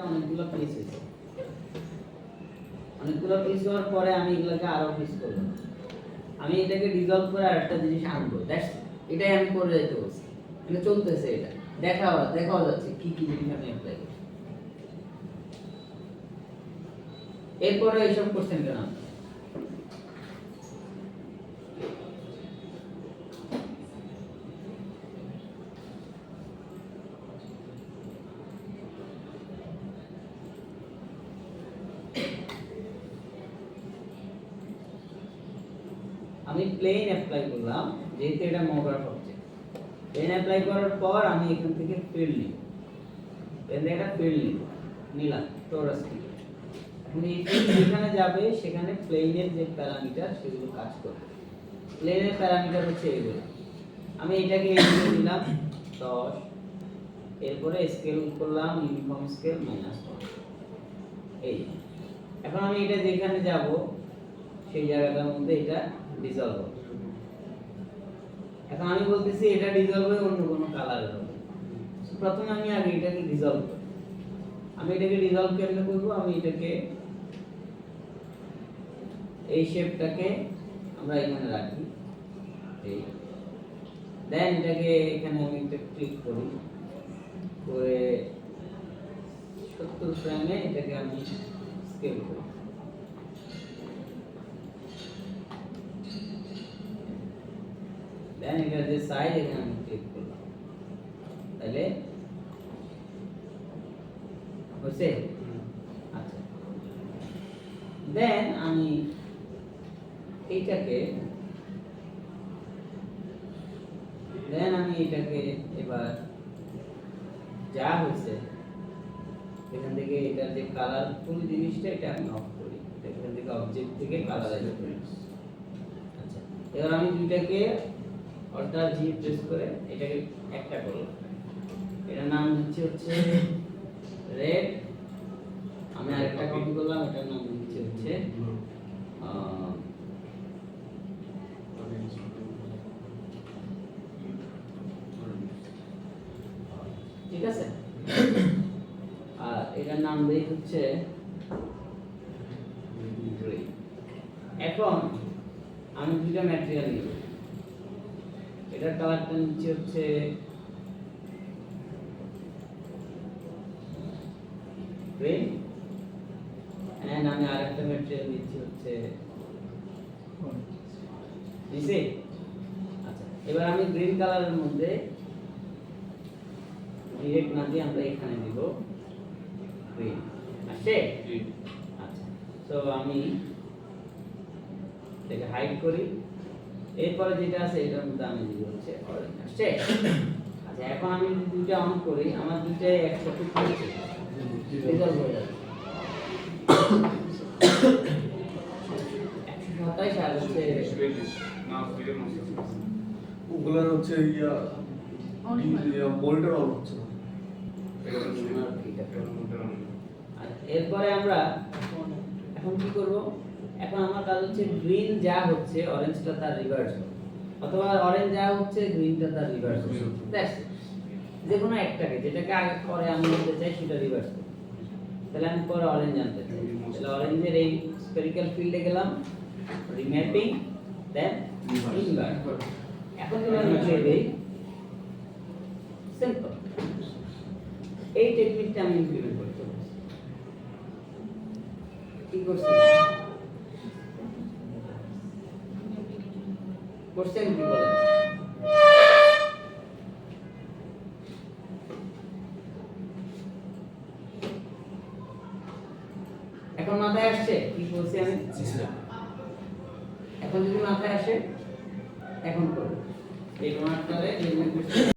অনেকগুলো পিস হয়েছে। অনেকগুলো পিস হওয়ার পরে আমি এগুলোকে আরো পিস করব। আমি এটাকে ডিসলভ করে আরেকটা জিনিস আনবো। দ্যাটস এটাই আমি করে যেতে বলছি। এটা চলতেছে, এটা দেখাও যাচ্ছে কি কি জিনিস আমি অ্যাপ্লাই করছি। এরপরে এইসব কোশ্চেন কেন? আমি প্লেন অ্যাপ্লাই করলাম, যেহেতু এটা মোগ্রাফ অবজেক্ট। প্লেন অ্যাপ্লাই করার পর আমি এখান থেকে ফিল্ড নিব, এটা ফিল্ড নিলাম টরাস থেকে। এখন এই ফিল্ড যেখানে যাবে সেখানে প্লেনের যে প্যারামিটার সেগুলো কাজ করবে। প্লেনের প্যারামিটার হচ্ছে এগুলো। আমি এটাকে এইগুলো নিলাম 10, এরপরে স্কেল করলাম ইউনিফর্ম স্কেল -1। এই এখন আমি এটা যেখানে যাব সেই জায়গাটার মধ্যে এটা ডিসলভ হবে। এখন আমি বলতেছি এটা ডিসলভ হয়ে অন্য কোনো কালার হবে। প্রথমে আমি আগে এটাকে ডিসলভ করি। আমি এটাকে ডিসলভ কেমনে করব? আমি এটাকে এই শেপটাকে আমরা এখানে রাখি, এই দেন এটাকে এখানে আমি একটা ক্লিক করি, করে 70 ফ্রেমে এটাকে আমি স্কেল করি। দেন এটার যে সাইজ এখানে আমি ক্লিক করলাম, তাহলে হচ্ছে। আচ্ছা, দেন আমি এটাকে এবার যা হয়েছে এখান থেকে এটার যে কালারফুল জিনিসটা এটা আমি অফ করি, এখান থেকে অবজেক্ট থেকে কালার আসবে। আচ্ছা, এবার আমি দুইটাকে অল্টার জি প্রেস করে এটাকে একটা করলাম। এটার নাম দিচ্ছি হচ্ছে রেড। আমি আরেকটা কপি করলাম, এটার নাম দিচ্ছি হচ্ছে ঠিক আছে। আর এটার নাম দেই হচ্ছে গ্রে। এখন আমি দুইটা ম্যাটেরিয়াল নিব, এটার কালারটা নিচ্ছে হচ্ছে গ্রিন, এন্ড আমি আরেকটা ম্যাটেরিয়াল নিচ্ছি হচ্ছে নিচে। আচ্ছা, এবার আমি গ্রিন কালারের মধ্যে ডিরেক্ট না দিয়ে আমরা এখানে দিব গ্রিন। আসছে? আচ্ছা, তো আমি এটাকে হাইড করি। এরপরে যেটা আছে এটার মধ্যে আমি দিব হচ্ছে অরেঞ্জ। আসছে? আচ্ছা, এখন আমি যদি দুইটা অন করি, আমার দুইটাই একসাথে হচ্ছে রেজাল্ট হয়ে যাবে। 127 আর হচ্ছে ওগুলার হচ্ছে মোল্ডার অন হচ্ছে না। এরপরে আমরা এখন কি করব? এখন আমার কাজ হচ্ছে গ্রিন যা হচ্ছে অরেঞ্জটা তার রিভার্স হবে, অথবা অরেঞ্জ যা হচ্ছে গ্রিনটা তার রিভার্স হবে। দ্যাটস যে কোনো একটাকে, যেটাকে আগে পরে আমি বলতে চাই সেটা রিভার্স করব। তাহলে আমি পরে অরেঞ্জ আনতে চাই, তাহলে অরেঞ্জের এই স্ফেরিক্যাল ফিল্ডে গেলাম, রিম্যাপিং, দেন ইনভার্ট। এখন যদি আমি ছেড়ে দেই, সিম্পল এই টেকনিকটা আমি ইমপ্লিমেন্ট করতে পারি। কি করছি? কোশ্চেন কি বলে? এখন মাথায় আসছে কি বলছি আমি? এখন যদি মাথায় আসে এখন করব এই প্রমাণটারে